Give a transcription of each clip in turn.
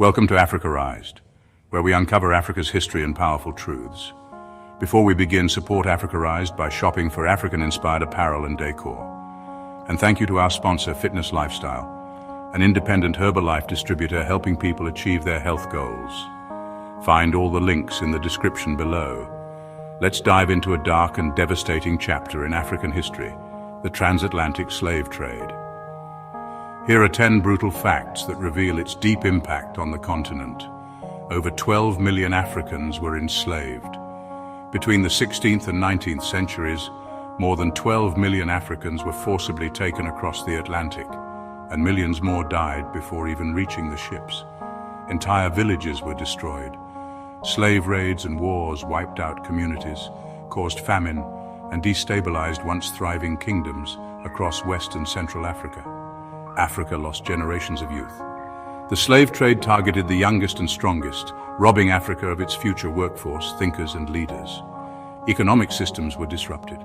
Welcome to Africarized, where we uncover Africa's history and powerful truths. Before we begin, support Africarized by shopping for African-inspired apparel and decor. And thank you to our sponsor, Fitness Lifestyle, an independent Herbalife distributor helping people achieve their health goals. Find all the links in the description below. Let's dive into a dark and devastating chapter in African history, the transatlantic slave trade. Here are 10 brutal facts that reveal its deep impact on the continent. Over 12 million Africans were enslaved. Between the 16th and 19th centuries, more than 12 million Africans were forcibly taken across the Atlantic, and millions more died before even reaching the ships. Entire villages were destroyed. Slave raids and wars wiped out communities, caused famine, and destabilized once thriving kingdoms across West and Central Africa. Africa lost generations of youth. The slave trade targeted the youngest and strongest, robbing Africa of its future workforce, thinkers, and leaders. Economic systems were disrupted.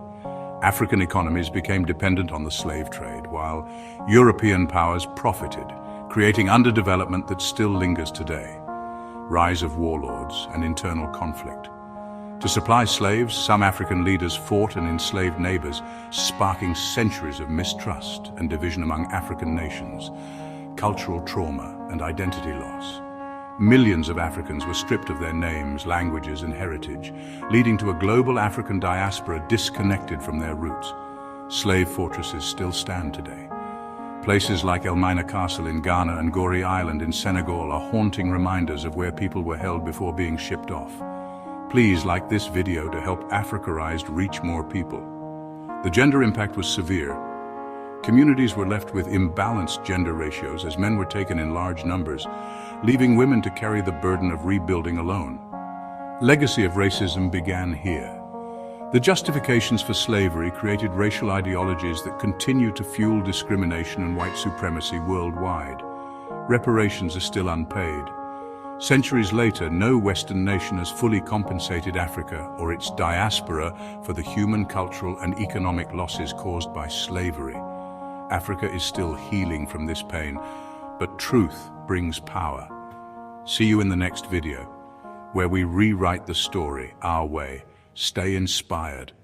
African economies became dependent on the slave trade, while European powers profited, creating underdevelopment that still lingers today. Rise of warlords and internal conflict. To supply slaves, some African leaders fought and enslaved neighbors, sparking centuries of mistrust and division among African nations. Cultural trauma and identity loss. Millions of Africans were stripped of their names, languages, and heritage, leading to a global African diaspora disconnected from their roots. Slave fortresses still stand today. Places like 𝐂𝐤𝐿 Castle in Ghana and Gorée Island in Senegal are haunting reminders of where people were held before being shipped off. Please like this video to help Africarized reach more people. The gender impact was severe. Communities were left with imbalanced gender ratios as men were taken in large numbers, leaving women to carry the burden of rebuilding alone. Legacy of racism began here. The justifications for slavery created racial ideologies that continue to fuel discrimination and white supremacy worldwide. Reparations are still unpaid. Centuries later, no Western nation has fully compensated Africa or its diaspora for the human, cultural, and economic losses caused by slavery. Africa is still healing from this pain, but truth brings power. See you in the next video, where we rewrite the story our way. Stay inspired